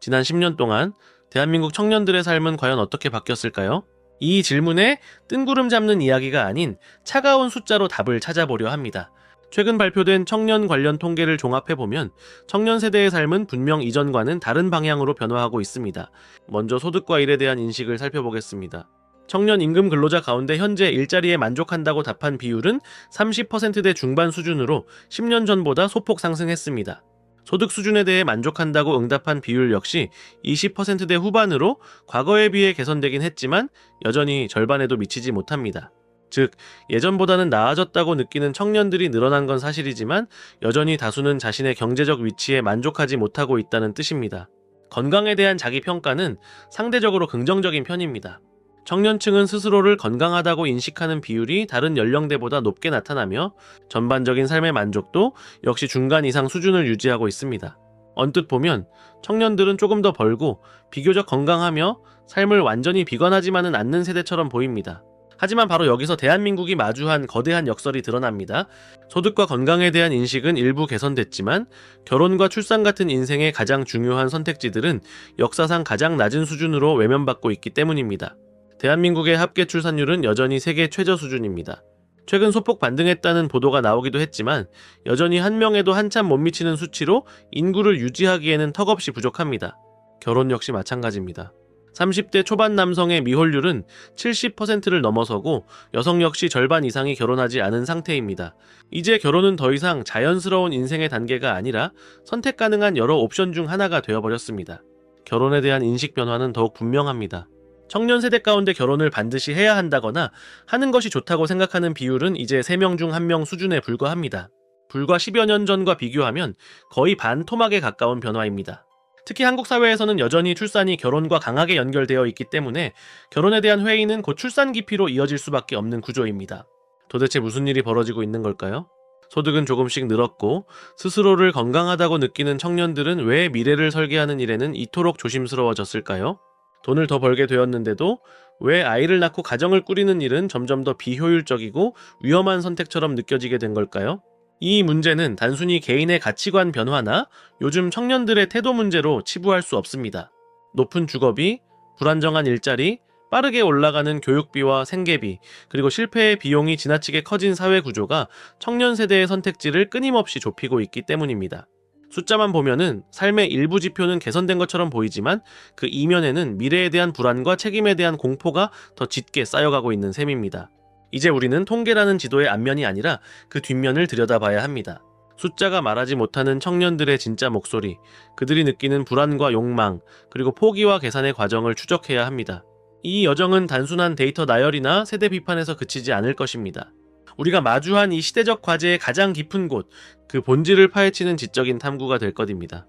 지난 10년 동안 대한민국 청년들의 삶은 과연 어떻게 바뀌었을까요? 이 질문에 뜬구름 잡는 이야기가 아닌 차가운 숫자로 답을 찾아보려 합니다. 최근 발표된 청년 관련 통계를 종합해보면 청년 세대의 삶은 분명 이전과는 다른 방향으로 변화하고 있습니다. 먼저 소득과 일에 대한 인식을 살펴보겠습니다. 청년 임금 근로자 가운데 현재 일자리에 만족한다고 답한 비율은 30%대 중반 수준으로 10년 전보다 소폭 상승했습니다. 소득 수준에 대해 만족한다고 응답한 비율 역시 20%대 후반으로 과거에 비해 개선되긴 했지만 여전히 절반에도 미치지 못합니다. 즉, 예전보다는 나아졌다고 느끼는 청년들이 늘어난 건 사실이지만 여전히 다수는 자신의 경제적 위치에 만족하지 못하고 있다는 뜻입니다. 건강에 대한 자기 평가는 상대적으로 긍정적인 편입니다. 청년층은 스스로를 건강하다고 인식하는 비율이 다른 연령대보다 높게 나타나며 전반적인 삶의 만족도 역시 중간 이상 수준을 유지하고 있습니다. 언뜻 보면 청년들은 조금 더 벌고 비교적 건강하며 삶을 완전히 비관하지만은 않는 세대처럼 보입니다. 하지만 바로 여기서 대한민국이 마주한 거대한 역설이 드러납니다. 소득과 건강에 대한 인식은 일부 개선됐지만 결혼과 출산 같은 인생의 가장 중요한 선택지들은 역사상 가장 낮은 수준으로 외면받고 있기 때문입니다. 대한민국의 합계 출산율은 여전히 세계 최저 수준입니다. 최근 소폭 반등했다는 보도가 나오기도 했지만 여전히 한 명에도 한참 못 미치는 수치로 인구를 유지하기에는 턱없이 부족합니다. 결혼 역시 마찬가지입니다. 30대 초반 남성의 미혼율은 70%를 넘어서고 여성 역시 절반 이상이 결혼하지 않은 상태입니다. 이제 결혼은 더 이상 자연스러운 인생의 단계가 아니라 선택 가능한 여러 옵션 중 하나가 되어버렸습니다. 결혼에 대한 인식 변화는 더욱 분명합니다. 청년 세대 가운데 결혼을 반드시 해야 한다거나 하는 것이 좋다고 생각하는 비율은 이제 3명 중 1명 수준에 불과합니다. 불과 10여 년 전과 비교하면 거의 반토막에 가까운 변화입니다. 특히 한국 사회에서는 여전히 출산이 결혼과 강하게 연결되어 있기 때문에 결혼에 대한 회의는 곧 출산 기피로 이어질 수밖에 없는 구조입니다. 도대체 무슨 일이 벌어지고 있는 걸까요? 소득은 조금씩 늘었고 스스로를 건강하다고 느끼는 청년들은 왜 미래를 설계하는 일에는 이토록 조심스러워졌을까요? 돈을 더 벌게 되었는데도 왜 아이를 낳고 가정을 꾸리는 일은 점점 더 비효율적이고 위험한 선택처럼 느껴지게 된 걸까요? 이 문제는 단순히 개인의 가치관 변화나 요즘 청년들의 태도 문제로 치부할 수 없습니다. 높은 주거비, 불안정한 일자리, 빠르게 올라가는 교육비와 생계비, 그리고 실패의 비용이 지나치게 커진 사회 구조가 청년 세대의 선택지를 끊임없이 좁히고 있기 때문입니다. 숫자만 보면은 삶의 일부 지표는 개선된 것처럼 보이지만 그 이면에는 미래에 대한 불안과 책임에 대한 공포가 더 짙게 쌓여가고 있는 셈입니다. 이제 우리는 통계라는 지도의 앞면이 아니라 그 뒷면을 들여다봐야 합니다. 숫자가 말하지 못하는 청년들의 진짜 목소리, 그들이 느끼는 불안과 욕망, 그리고 포기와 계산의 과정을 추적해야 합니다. 이 여정은 단순한 데이터 나열이나 세대 비판에서 그치지 않을 것입니다. 우리가 마주한 이 시대적 과제의 가장 깊은 곳, 그 본질을 파헤치는 지적인 탐구가 될 것입니다.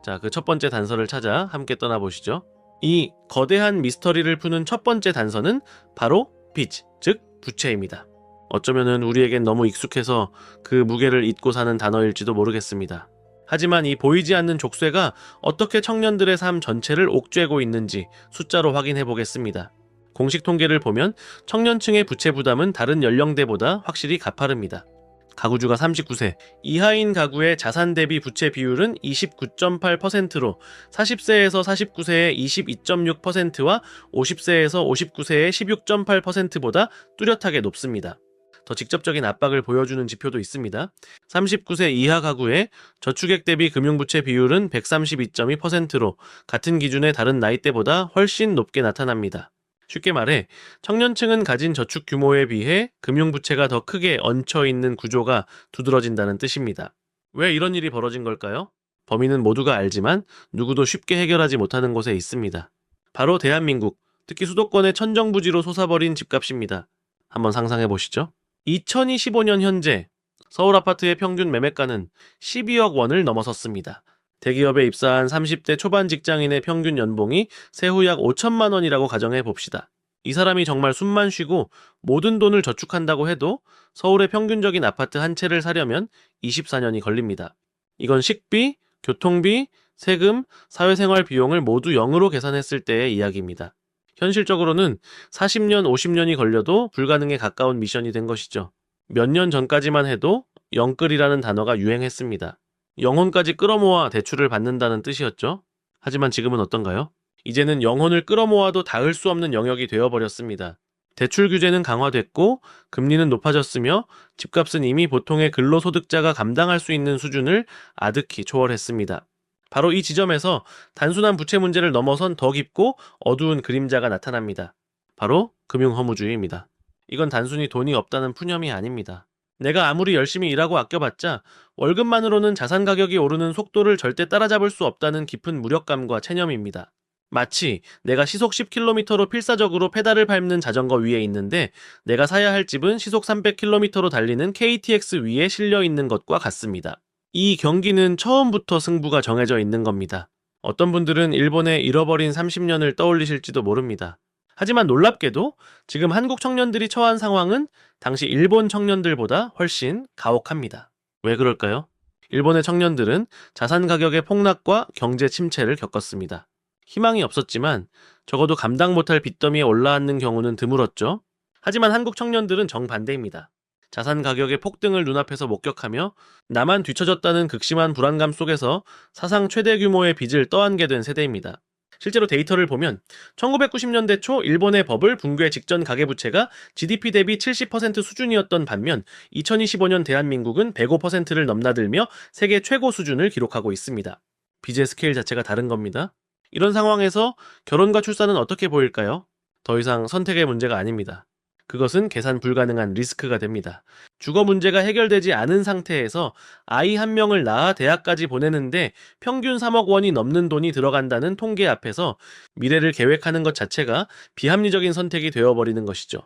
자, 그 첫 번째 단서를 찾아 함께 떠나보시죠. 이 거대한 미스터리를 푸는 첫 번째 단서는 바로 빚, 즉 부채입니다. 어쩌면은 우리에겐 너무 익숙해서 그 무게를 잊고 사는 단어일지도 모르겠습니다. 하지만 이 보이지 않는 족쇄가 어떻게 청년들의 삶 전체를 옥죄고 있는지 숫자로 확인해 보겠습니다. 공식 통계를 보면 청년층의 부채 부담은 다른 연령대보다 확실히 가파릅니다. 가구주가 39세 이하인 가구의 자산 대비 부채 비율은 29.8%로 40세에서 49세의 22.6%와 50세에서 59세의 16.8%보다 뚜렷하게 높습니다. 더 직접적인 압박을 보여주는 지표도 있습니다. 39세 이하 가구의 저축액 대비 금융부채 비율은 132.2%로 같은 기준의 다른 나이대보다 훨씬 높게 나타납니다. 쉽게 말해 청년층은 가진 저축 규모에 비해 금융부채가 더 크게 얹혀있는 구조가 두드러진다는 뜻입니다. 왜 이런 일이 벌어진 걸까요? 범인은 모두가 알지만 누구도 쉽게 해결하지 못하는 곳에 있습니다. 바로 대한민국, 특히 수도권의 천정부지로 솟아버린 집값입니다. 한번 상상해 보시죠. 2025년 현재 서울 아파트의 평균 매매가는 12억 원을 넘어섰습니다. 대기업에 입사한 30대 초반 직장인의 평균 연봉이 세후 약 5천만 원이라고 가정해 봅시다. 이 사람이 정말 숨만 쉬고 모든 돈을 저축한다고 해도 서울의 평균적인 아파트 한 채를 사려면 24년이 걸립니다. 이건 식비, 교통비, 세금, 사회생활 비용을 모두 0으로 계산했을 때의 이야기입니다. 현실적으로는 40년, 50년이 걸려도 불가능에 가까운 미션이 된 것이죠. 몇 년 전까지만 해도 영끌이라는 단어가 유행했습니다. 영혼까지 끌어모아 대출을 받는다는 뜻이었죠. 하지만 지금은 어떤가요? 이제는 영혼을 끌어모아도 닿을 수 없는 영역이 되어버렸습니다. 대출 규제는 강화됐고 금리는 높아졌으며 집값은 이미 보통의 근로소득자가 감당할 수 있는 수준을 아득히 초월했습니다. 바로 이 지점에서 단순한 부채 문제를 넘어선 더 깊고 어두운 그림자가 나타납니다. 바로 금융허무주의입니다. 이건 단순히 돈이 없다는 푸념이 아닙니다. 내가 아무리 열심히 일하고 아껴봤자 월급만으로는 자산 가격이 오르는 속도를 절대 따라잡을 수 없다는 깊은 무력감과 체념입니다. 마치 내가 시속 10km로 필사적으로 페달을 밟는 자전거 위에 있는데 내가 사야 할 집은 시속 300km로 달리는 KTX 위에 실려 있는 것과 같습니다. 이 경기는 처음부터 승부가 정해져 있는 겁니다. 어떤 분들은 일본의 잃어버린 30년을 떠올리실지도 모릅니다. 하지만 놀랍게도 지금 한국 청년들이 처한 상황은 당시 일본 청년들보다 훨씬 가혹합니다. 왜 그럴까요? 일본의 청년들은 자산 가격의 폭락과 경제 침체를 겪었습니다. 희망이 없었지만 적어도 감당 못할 빚더미에 올라앉는 경우는 드물었죠. 하지만 한국 청년들은 정반대입니다. 자산 가격의 폭등을 눈앞에서 목격하며 나만 뒤처졌다는 극심한 불안감 속에서 사상 최대 규모의 빚을 떠안게 된 세대입니다. 실제로 데이터를 보면 1990년대 초 일본의 버블 붕괴 직전 가계부채가 GDP 대비 70% 수준이었던 반면 2025년 대한민국은 105%를 넘나들며 세계 최고 수준을 기록하고 있습니다. 빚의 스케일 자체가 다른 겁니다. 이런 상황에서 결혼과 출산은 어떻게 보일까요? 더 이상 선택의 문제가 아닙니다. 그것은 계산 불가능한 리스크가 됩니다. 주거 문제가 해결되지 않은 상태에서 아이 한 명을 낳아 대학까지 보내는데 평균 3억 원이 넘는 돈이 들어간다는 통계 앞에서 미래를 계획하는 것 자체가 비합리적인 선택이 되어버리는 것이죠.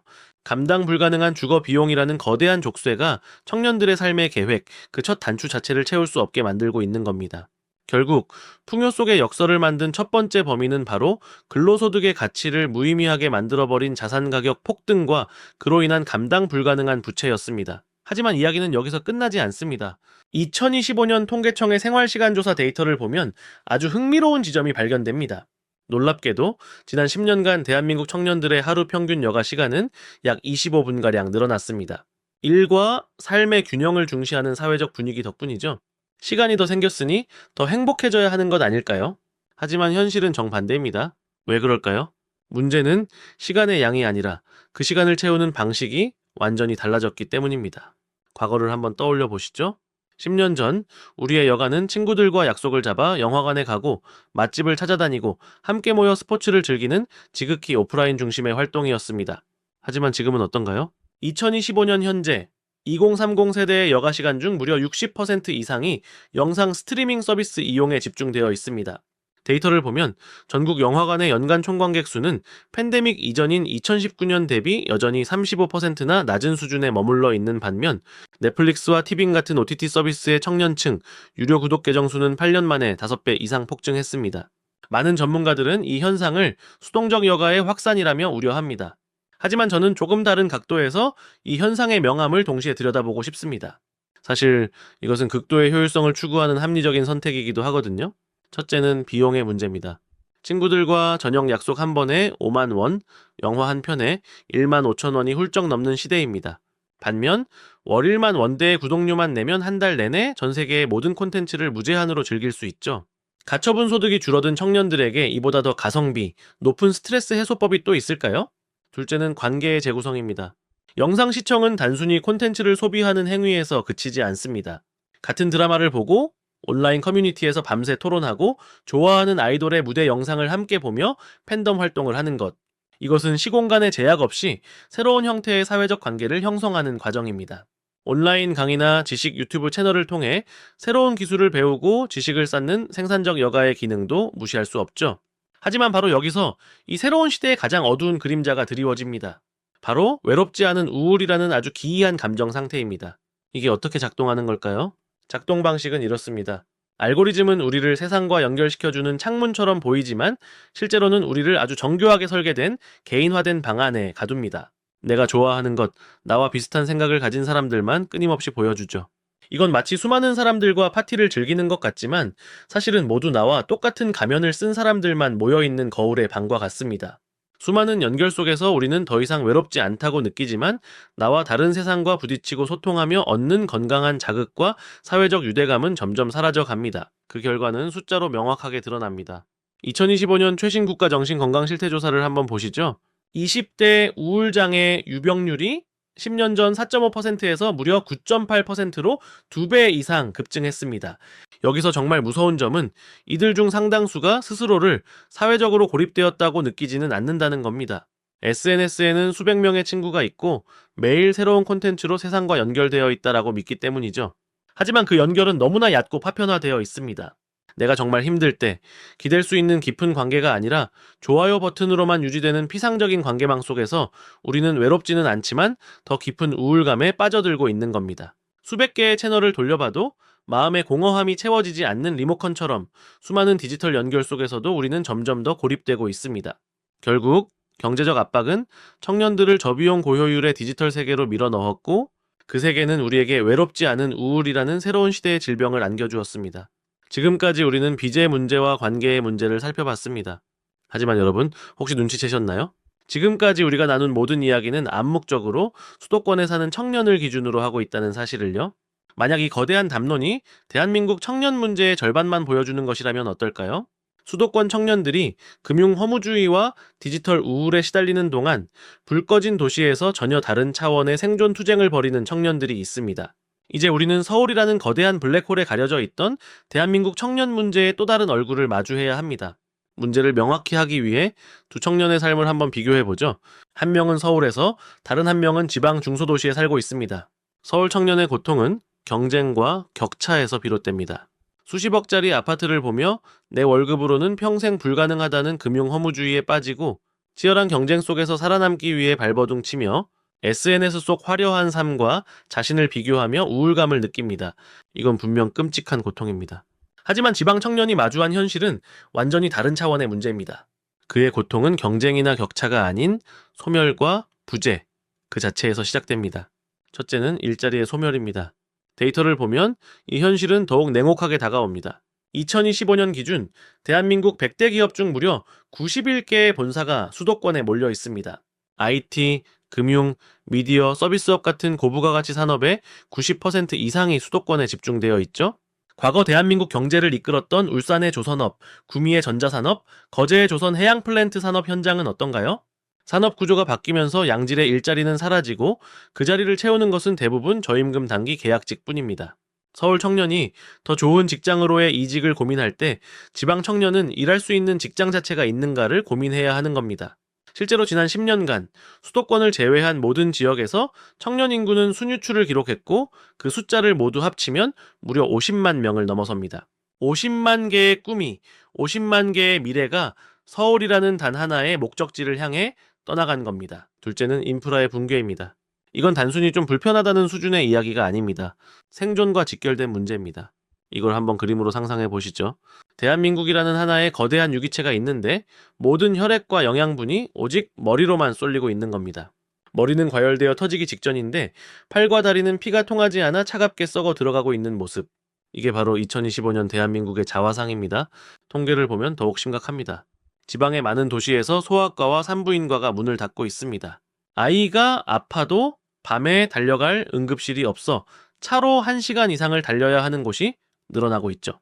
감당 불가능한 주거 비용이라는 거대한 족쇄가 청년들의 삶의 계획, 그 첫 단추 자체를 채울 수 없게 만들고 있는 겁니다. 결국 풍요 속의 역설을 만든 첫 번째 범인은 바로 근로소득의 가치를 무의미하게 만들어버린 자산가격 폭등과 그로 인한 감당 불가능한 부채였습니다. 하지만 이야기는 여기서 끝나지 않습니다. 2025년 통계청의 생활시간조사 데이터를 보면 아주 흥미로운 지점이 발견됩니다. 놀랍게도 지난 10년간 대한민국 청년들의 하루 평균 여가 시간은 약 25분가량 늘어났습니다. 일과 삶의 균형을 중시하는 사회적 분위기 덕분이죠. 시간이 더 생겼으니 더 행복해져야 하는 것 아닐까요? 하지만 현실은 정반대입니다. 왜 그럴까요? 문제는 시간의 양이 아니라 그 시간을 채우는 방식이 완전히 달라졌기 때문입니다. 과거를 한번 떠올려 보시죠. 10년 전 우리의 여가는 친구들과 약속을 잡아 영화관에 가고 맛집을 찾아다니고 함께 모여 스포츠를 즐기는 지극히 오프라인 중심의 활동이었습니다. 하지만 지금은 어떤가요? 2025년 현재 2030 세대의 여가 시간 중 무려 60% 이상이 영상 스트리밍 서비스 이용에 집중되어 있습니다. 데이터를 보면 전국 영화관의 연간 총관객 수는 팬데믹 이전인 2019년 대비 여전히 35%나 낮은 수준에 머물러 있는 반면 넷플릭스와 티빙 같은 OTT 서비스의 청년층, 유료 구독 계정 수는 8년 만에 5배 이상 폭증했습니다. 많은 전문가들은 이 현상을 수동적 여가의 확산이라며 우려합니다. 하지만 저는 조금 다른 각도에서 이 현상의 명암을 동시에 들여다보고 싶습니다. 사실 이것은 극도의 효율성을 추구하는 합리적인 선택이기도 하거든요. 첫째는 비용의 문제입니다. 친구들과 저녁 약속 한 번에 5만 원, 영화 한 편에 1만 5천 원이 훌쩍 넘는 시대입니다. 반면 월 1만 원대의 구독료만 내면 한 달 내내 전 세계의 모든 콘텐츠를 무제한으로 즐길 수 있죠. 가처분 소득이 줄어든 청년들에게 이보다 더 가성비, 높은 스트레스 해소법이 또 있을까요? 둘째는 관계의 재구성입니다. 영상 시청은 단순히 콘텐츠를 소비하는 행위에서 그치지 않습니다. 같은 드라마를 보고 온라인 커뮤니티에서 밤새 토론하고 좋아하는 아이돌의 무대 영상을 함께 보며 팬덤 활동을 하는 것. 이것은 시공간의 제약 없이 새로운 형태의 사회적 관계를 형성하는 과정입니다. 온라인 강의나 지식 유튜브 채널을 통해 새로운 기술을 배우고 지식을 쌓는 생산적 여가의 기능도 무시할 수 없죠. 하지만 바로 여기서 이 새로운 시대의 가장 어두운 그림자가 드리워집니다. 바로 외롭지 않은 우울이라는 아주 기이한 감정 상태입니다. 이게 어떻게 작동하는 걸까요? 작동 방식은 이렇습니다. 알고리즘은 우리를 세상과 연결시켜주는 창문처럼 보이지만 실제로는 우리를 아주 정교하게 설계된 개인화된 방 안에 가둡니다. 내가 좋아하는 것, 나와 비슷한 생각을 가진 사람들만 끊임없이 보여주죠. 이건 마치 수많은 사람들과 파티를 즐기는 것 같지만 사실은 모두 나와 똑같은 가면을 쓴 사람들만 모여있는 거울의 방과 같습니다. 수많은 연결 속에서 우리는 더 이상 외롭지 않다고 느끼지만 나와 다른 세상과 부딪히고 소통하며 얻는 건강한 자극과 사회적 유대감은 점점 사라져 갑니다. 그 결과는 숫자로 명확하게 드러납니다. 2025년 최신 국가정신건강실태조사를 한번 보시죠. 20대 우울장애 유병률이 10년 전 4.5%에서 무려 9.8%로 2배 이상 급증했습니다. 여기서 정말 무서운 점은 이들 중 상당수가 스스로를 사회적으로 고립되었다고 느끼지는 않는다는 겁니다. SNS에는 수백 명의 친구가 있고 매일 새로운 콘텐츠로 세상과 연결되어 있다라고 믿기 때문이죠. 하지만 그 연결은 너무나 얕고 파편화되어 있습니다. 내가 정말 힘들 때 기댈 수 있는 깊은 관계가 아니라 좋아요 버튼으로만 유지되는 피상적인 관계망 속에서 우리는 외롭지는 않지만 더 깊은 우울감에 빠져들고 있는 겁니다. 수백 개의 채널을 돌려봐도 마음의 공허함이 채워지지 않는 리모컨처럼 수많은 디지털 연결 속에서도 우리는 점점 더 고립되고 있습니다. 결국 경제적 압박은 청년들을 저비용 고효율의 디지털 세계로 밀어넣었고 그 세계는 우리에게 외롭지 않은 우울이라는 새로운 시대의 질병을 안겨주었습니다. 지금까지 우리는 빚의 문제와 관계의 문제를 살펴봤습니다. 하지만 여러분, 혹시 눈치채셨나요? 지금까지 우리가 나눈 모든 이야기는 암묵적으로 수도권에 사는 청년을 기준으로 하고 있다는 사실을요. 만약 이 거대한 담론이 대한민국 청년 문제의 절반만 보여주는 것이라면 어떨까요? 수도권 청년들이 금융 허무주의와 디지털 우울에 시달리는 동안 불 꺼진 도시에서 전혀 다른 차원의 생존 투쟁을 벌이는 청년들이 있습니다. 이제 우리는 서울이라는 거대한 블랙홀에 가려져 있던 대한민국 청년 문제의 또 다른 얼굴을 마주해야 합니다. 문제를 명확히 하기 위해 두 청년의 삶을 한번 비교해보죠. 한 명은 서울에서 다른 한 명은 지방 중소도시에 살고 있습니다. 서울 청년의 고통은 경쟁과 격차에서 비롯됩니다. 수십억짜리 아파트를 보며 내 월급으로는 평생 불가능하다는 금융 허무주의에 빠지고 치열한 경쟁 속에서 살아남기 위해 발버둥 치며 SNS 속 화려한 삶과 자신을 비교하며 우울감을 느낍니다. 이건 분명 끔찍한 고통입니다. 하지만 지방 청년이 마주한 현실은 완전히 다른 차원의 문제입니다. 그의 고통은 경쟁이나 격차가 아닌 소멸과 부재, 그 자체에서 시작됩니다. 첫째는 일자리의 소멸입니다. 데이터를 보면 이 현실은 더욱 냉혹하게 다가옵니다. 2025년 기준 대한민국 100대 기업 중 무려 91개의 본사가 수도권에 몰려 있습니다. IT, 금융, 미디어, 서비스업 같은 고부가가치 산업의 90% 이상이 수도권에 집중되어 있죠. 과거 대한민국 경제를 이끌었던 울산의 조선업, 구미의 전자산업, 거제의 조선 해양플랜트 산업 현장은 어떤가요? 산업 구조가 바뀌면서 양질의 일자리는 사라지고 그 자리를 채우는 것은 대부분 저임금 단기 계약직뿐입니다. 서울 청년이 더 좋은 직장으로의 이직을 고민할 때 지방 청년은 일할 수 있는 직장 자체가 있는가를 고민해야 하는 겁니다. 실제로 지난 10년간 수도권을 제외한 모든 지역에서 청년 인구는 순유출을 기록했고 그 숫자를 모두 합치면 무려 50만 명을 넘어섭니다. 50만 개의 꿈이, 50만 개의 미래가 서울이라는 단 하나의 목적지를 향해 떠나간 겁니다. 둘째는 인프라의 붕괴입니다. 이건 단순히 좀 불편하다는 수준의 이야기가 아닙니다. 생존과 직결된 문제입니다. 이걸 한번 그림으로 상상해 보시죠. 대한민국이라는 하나의 거대한 유기체가 있는데 모든 혈액과 영양분이 오직 머리로만 쏠리고 있는 겁니다. 머리는 과열되어 터지기 직전인데 팔과 다리는 피가 통하지 않아 차갑게 썩어 들어가고 있는 모습. 이게 바로 2025년 대한민국의 자화상입니다. 통계를 보면 더욱 심각합니다. 지방의 많은 도시에서 소아과와 산부인과가 문을 닫고 있습니다. 아이가 아파도 밤에 달려갈 응급실이 없어 차로 1시간 이상을 달려야 하는 곳이 늘어나고 있죠.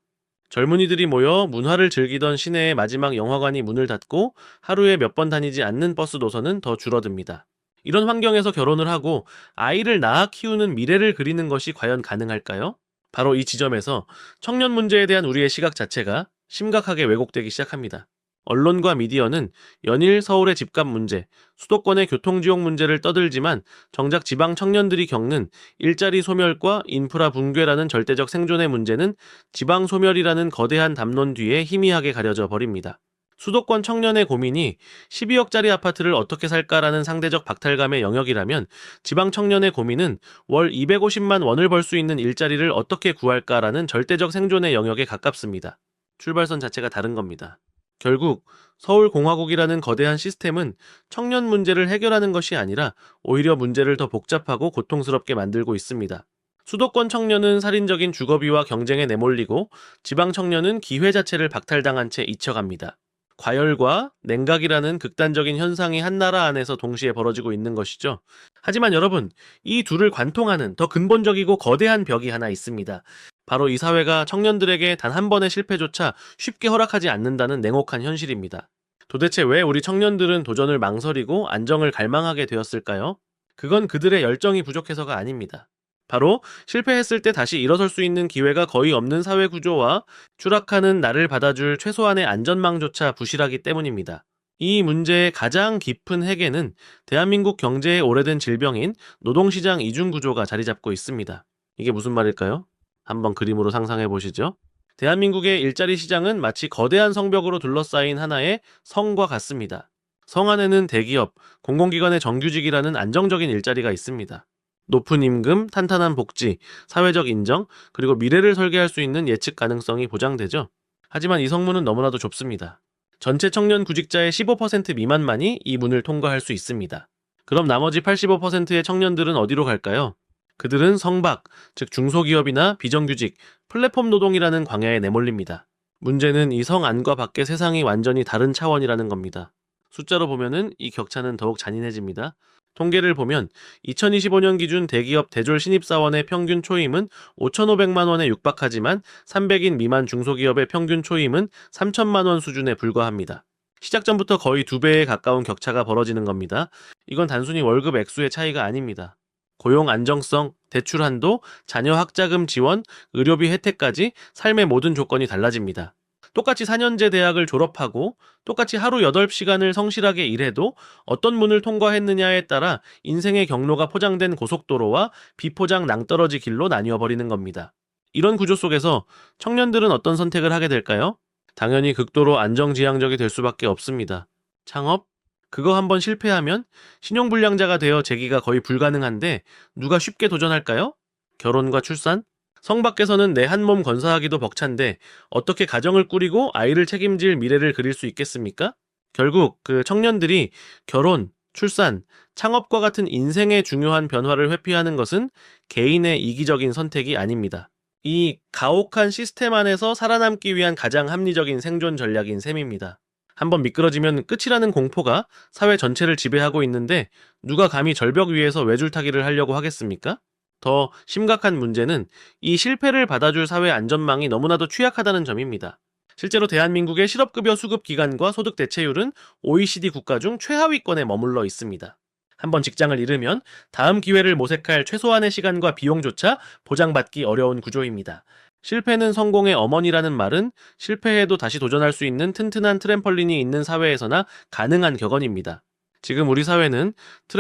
젊은이들이 모여 문화를 즐기던 시내의 마지막 영화관이 문을 닫고 하루에 몇 번 다니지 않는 버스 노선은 더 줄어듭니다. 이런 환경에서 결혼을 하고 아이를 낳아 키우는 미래를 그리는 것이 과연 가능할까요? 바로 이 지점에서 청년 문제에 대한 우리의 시각 자체가 심각하게 왜곡되기 시작합니다. 언론과 미디어는 연일 서울의 집값 문제, 수도권의 교통지옥 문제를 떠들지만 정작 지방 청년들이 겪는 일자리 소멸과 인프라 붕괴라는 절대적 생존의 문제는 지방 소멸이라는 거대한 담론 뒤에 희미하게 가려져 버립니다. 수도권 청년의 고민이 12억짜리 아파트를 어떻게 살까라는 상대적 박탈감의 영역이라면 지방 청년의 고민은 월 250만 원을 벌 수 있는 일자리를 어떻게 구할까라는 절대적 생존의 영역에 가깝습니다. 출발선 자체가 다른 겁니다. 결국 서울공화국이라는 거대한 시스템은 청년 문제를 해결하는 것이 아니라 오히려 문제를 더 복잡하고 고통스럽게 만들고 있습니다. 수도권 청년은 살인적인 주거비와 경쟁에 내몰리고 지방 청년은 기회 자체를 박탈당한 채 잊혀갑니다. 과열과 냉각이라는 극단적인 현상이 한 나라 안에서 동시에 벌어지고 있는 것이죠. 하지만 여러분, 이 둘을 관통하는 더 근본적이고 거대한 벽이 하나 있습니다. 바로 이 사회가 청년들에게 단 한 번의 실패조차 쉽게 허락하지 않는다는 냉혹한 현실입니다. 도대체 왜 우리 청년들은 도전을 망설이고 안정을 갈망하게 되었을까요? 그건 그들의 열정이 부족해서가 아닙니다. 바로 실패했을 때 다시 일어설 수 있는 기회가 거의 없는 사회 구조와 추락하는 나를 받아줄 최소한의 안전망조차 부실하기 때문입니다. 이 문제의 가장 깊은 핵에는 대한민국 경제의 오래된 질병인 노동시장 이중구조가 자리 잡고 있습니다. 이게 무슨 말일까요? 한번 그림으로 상상해 보시죠. 대한민국의 일자리 시장은 마치 거대한 성벽으로 둘러싸인 하나의 성과 같습니다. 성 안에는 대기업, 공공기관의 정규직이라는 안정적인 일자리가 있습니다. 높은 임금, 탄탄한 복지, 사회적 인정, 그리고 미래를 설계할 수 있는 예측 가능성이 보장되죠. 하지만 이 성문은 너무나도 좁습니다. 전체 청년 구직자의 15% 미만만이 이 문을 통과할 수 있습니다. 그럼 나머지 85%의 청년들은 어디로 갈까요? 그들은 성박, 즉 중소기업이나 비정규직, 플랫폼 노동이라는 광야에 내몰립니다. 문제는 이 성 안과 밖의 세상이 완전히 다른 차원이라는 겁니다. 숫자로 보면은 이 격차는 더욱 잔인해집니다. 통계를 보면 2025년 기준 대기업 대졸 신입사원의 평균 초임은 5,500만 원에 육박하지만 300인 미만 중소기업의 평균 초임은 3천만 원 수준에 불과합니다. 시작 전부터 거의 2배에 가까운 격차가 벌어지는 겁니다. 이건 단순히 월급 액수의 차이가 아닙니다. 고용 안정성, 대출 한도, 자녀 학자금 지원, 의료비 혜택까지 삶의 모든 조건이 달라집니다. 똑같이 4년제 대학을 졸업하고 똑같이 하루 8시간을 성실하게 일해도 어떤 문을 통과했느냐에 따라 인생의 경로가 포장된 고속도로와 비포장 낭떠러지 길로 나뉘어 버리는 겁니다. 이런 구조 속에서 청년들은 어떤 선택을 하게 될까요? 당연히 극도로 안정지향적이 될 수밖에 없습니다. 창업? 그거 한번 실패하면 신용불량자가 되어 재기가 거의 불가능한데 누가 쉽게 도전할까요? 결혼과 출산? 성 밖에서는 내 한 몸 건사하기도 벅찬데 어떻게 가정을 꾸리고 아이를 책임질 미래를 그릴 수 있겠습니까? 결국 그 청년들이 결혼, 출산, 창업과 같은 인생의 중요한 변화를 회피하는 것은 개인의 이기적인 선택이 아닙니다. 이 가혹한 시스템 안에서 살아남기 위한 가장 합리적인 생존 전략인 셈입니다. 한번 미끄러지면 끝이라는 공포가 사회 전체를 지배하고 있는데 누가 감히 절벽 위에서 외줄타기를 하려고 하겠습니까? 더 심각한 문제는 이 실패를 받아줄 사회 안전망이 너무나도 취약하다는 점입니다. 실제로 대한민국의 실업급여 수급 기간과 소득 대체율은 OECD 국가 중 최하위권에 머물러 있습니다. 한번 직장을 잃으면 다음 기회를 모색할 최소한의 시간과 비용조차 보장받기 어려운 구조입니다. 실패는 성공의 어머니라는 말은 실패해도 다시 도전할 수 있는 튼튼한 트램펄린이 있는 사회에서나 가능한 격언입니다. 지금 우리 사회는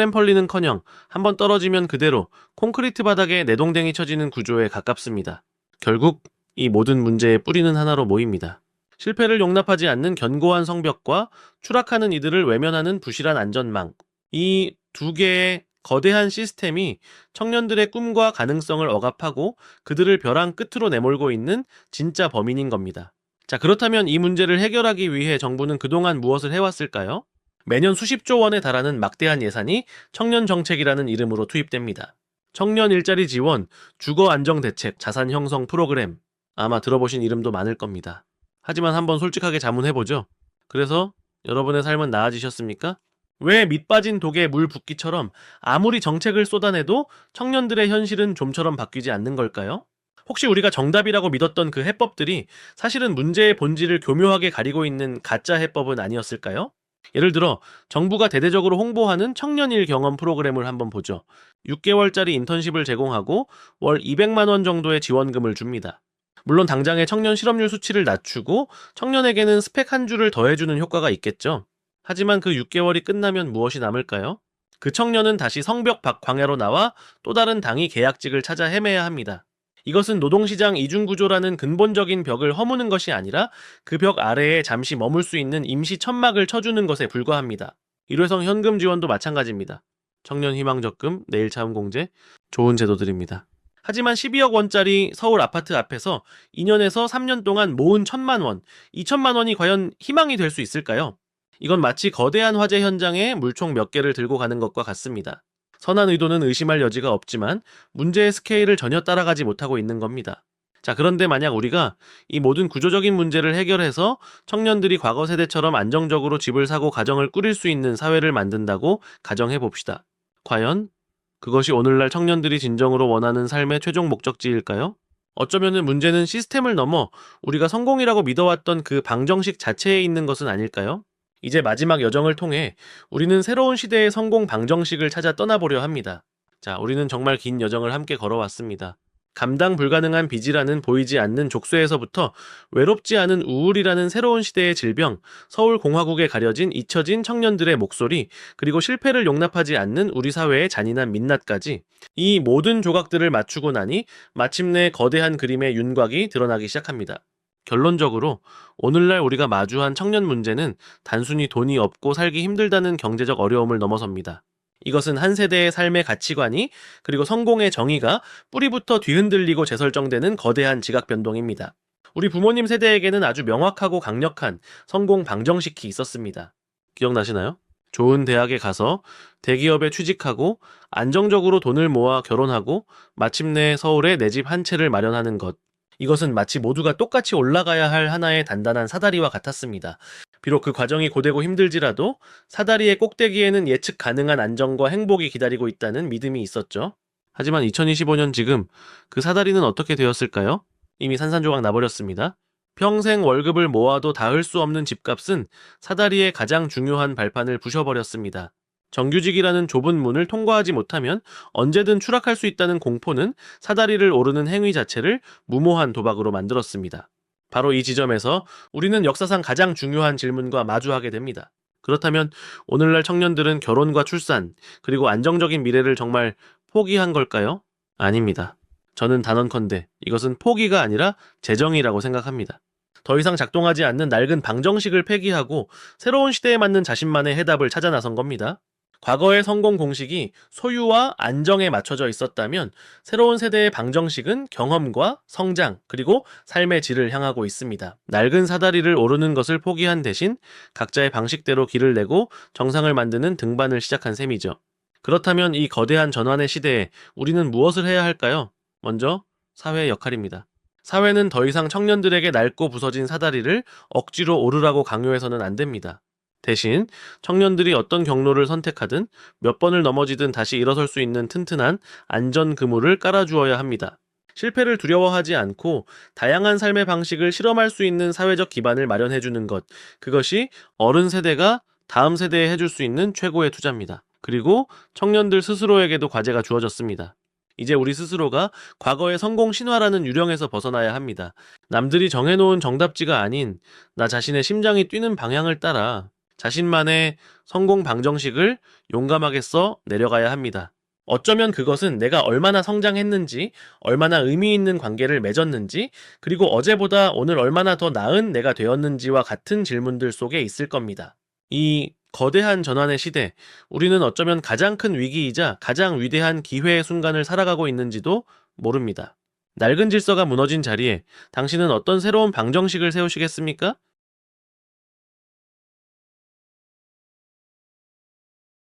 트램펄린은커녕 한번 떨어지면 그대로 콘크리트 바닥에 내동댕이 쳐지는 구조에 가깝습니다. 결국 이 모든 문제의 뿌리는 하나로 모입니다. 실패를 용납하지 않는 견고한 성벽과 추락하는 이들을 외면하는 부실한 안전망. 이 두 개의 거대한 시스템이 청년들의 꿈과 가능성을 억압하고 그들을 벼랑 끝으로 내몰고 있는 진짜 범인인 겁니다. 자, 그렇다면 이 문제를 해결하기 위해 정부는 그동안 무엇을 해왔을까요? 매년 수십조 원에 달하는 막대한 예산이 청년 정책이라는 이름으로 투입됩니다. 청년 일자리 지원, 주거 안정 대책, 자산 형성 프로그램. 아마 들어보신 이름도 많을 겁니다. 하지만 한번 솔직하게 자문해보죠. 그래서 여러분의 삶은 나아지셨습니까? 왜 밑빠진 독에 물 붓기처럼 아무리 정책을 쏟아내도 청년들의 현실은 좀처럼 바뀌지 않는 걸까요? 혹시 우리가 정답이라고 믿었던 그 해법들이 사실은 문제의 본질을 교묘하게 가리고 있는 가짜 해법은 아니었을까요? 예를 들어 정부가 대대적으로 홍보하는 청년일 경험 프로그램을 한번 보죠. 6개월짜리 인턴십을 제공하고 월 200만 원 정도의 지원금을 줍니다. 물론 당장의 청년 실업률 수치를 낮추고 청년에게는 스펙 한 줄을 더해주는 효과가 있겠죠. 하지만 그 6개월이 끝나면 무엇이 남을까요? 그 청년은 다시 성벽 밖 광야로 나와 또 다른 당위 계약직을 찾아 헤매야 합니다. 이것은 노동시장 이중구조라는 근본적인 벽을 허무는 것이 아니라 그 벽 아래에 잠시 머물 수 있는 임시 천막을 쳐주는 것에 불과합니다. 일회성 현금 지원도 마찬가지입니다. 청년 희망적금, 내일차움공제, 좋은 제도들입니다. 하지만 12억 원짜리 서울 아파트 앞에서 2년에서 3년 동안 모은 1,000만 원, 2천만 원이 과연 희망이 될 수 있을까요? 이건 마치 거대한 화재 현장에 물총 몇 개를 들고 가는 것과 같습니다. 선한 의도는 의심할 여지가 없지만 문제의 스케일을 전혀 따라가지 못하고 있는 겁니다. 자, 그런데 만약 우리가 이 모든 구조적인 문제를 해결해서 청년들이 과거 세대처럼 안정적으로 집을 사고 가정을 꾸릴 수 있는 사회를 만든다고 가정해 봅시다. 과연 그것이 오늘날 청년들이 진정으로 원하는 삶의 최종 목적지일까요? 어쩌면은 문제는 시스템을 넘어 우리가 성공이라고 믿어왔던 그 방정식 자체에 있는 것은 아닐까요? 이제 마지막 여정을 통해 우리는 새로운 시대의 성공 방정식을 찾아 떠나보려 합니다. 자, 우리는 정말 긴 여정을 함께 걸어왔습니다. 감당 불가능한 빚이라는 보이지 않는 족쇄에서부터 외롭지 않은 우울이라는 새로운 시대의 질병, 서울공화국에 가려진 잊혀진 청년들의 목소리, 그리고 실패를 용납하지 않는 우리 사회의 잔인한 민낯까지 이 모든 조각들을 맞추고 나니 마침내 거대한 그림의 윤곽이 드러나기 시작합니다. 결론적으로 오늘날 우리가 마주한 청년 문제는 단순히 돈이 없고 살기 힘들다는 경제적 어려움을 넘어섭니다. 이것은 한 세대의 삶의 가치관이 그리고 성공의 정의가 뿌리부터 뒤흔들리고 재설정되는 거대한 지각 변동입니다. 우리 부모님 세대에게는 아주 명확하고 강력한 성공 방정식이 있었습니다. 기억나시나요? 좋은 대학에 가서 대기업에 취직하고 안정적으로 돈을 모아 결혼하고 마침내 서울에 내 집 한 채를 마련하는 것. 이것은 마치 모두가 똑같이 올라가야 할 하나의 단단한 사다리와 같았습니다. 비록 그 과정이 고되고 힘들지라도 사다리의 꼭대기에는 예측 가능한 안정과 행복이 기다리고 있다는 믿음이 있었죠. 하지만 2025년 지금 그 사다리는 어떻게 되었을까요? 이미 산산조각 나버렸습니다. 평생 월급을 모아도 닿을 수 없는 집값은 사다리의 가장 중요한 발판을 부셔버렸습니다. 정규직이라는 좁은 문을 통과하지 못하면 언제든 추락할 수 있다는 공포는 사다리를 오르는 행위 자체를 무모한 도박으로 만들었습니다. 바로 이 지점에서 우리는 역사상 가장 중요한 질문과 마주하게 됩니다. 그렇다면 오늘날 청년들은 결혼과 출산, 그리고 안정적인 미래를 정말 포기한 걸까요? 아닙니다. 저는 단언컨대 이것은 포기가 아니라 재정이라고 생각합니다. 더 이상 작동하지 않는 낡은 방정식을 폐기하고 새로운 시대에 맞는 자신만의 해답을 찾아 나선 겁니다. 과거의 성공 공식이 소유와 안정에 맞춰져 있었다면 새로운 세대의 방정식은 경험과 성장 그리고 삶의 질을 향하고 있습니다. 낡은 사다리를 오르는 것을 포기한 대신 각자의 방식대로 길을 내고 정상을 만드는 등반을 시작한 셈이죠. 그렇다면 이 거대한 전환의 시대에 우리는 무엇을 해야 할까요? 먼저 사회의 역할입니다. 사회는 더 이상 청년들에게 낡고 부서진 사다리를 억지로 오르라고 강요해서는 안 됩니다. 대신 청년들이 어떤 경로를 선택하든 몇 번을 넘어지든 다시 일어설 수 있는 튼튼한 안전 그물을 깔아주어야 합니다. 실패를 두려워하지 않고 다양한 삶의 방식을 실험할 수 있는 사회적 기반을 마련해주는 것, 그것이 어른 세대가 다음 세대에 해줄 수 있는 최고의 투자입니다. 그리고 청년들 스스로에게도 과제가 주어졌습니다. 이제 우리 스스로가 과거의 성공 신화라는 유령에서 벗어나야 합니다. 남들이 정해놓은 정답지가 아닌 나 자신의 심장이 뛰는 방향을 따라 자신만의 성공 방정식을 용감하게 써 내려가야 합니다. 어쩌면 그것은 내가 얼마나 성장했는지, 얼마나 의미 있는 관계를 맺었는지, 그리고 어제보다 오늘 얼마나 더 나은 내가 되었는지와 같은 질문들 속에 있을 겁니다. 이 거대한 전환의 시대, 우리는 어쩌면 가장 큰 위기이자 가장 위대한 기회의 순간을 살아가고 있는지도 모릅니다. 낡은 질서가 무너진 자리에 당신은 어떤 새로운 방정식을 세우시겠습니까?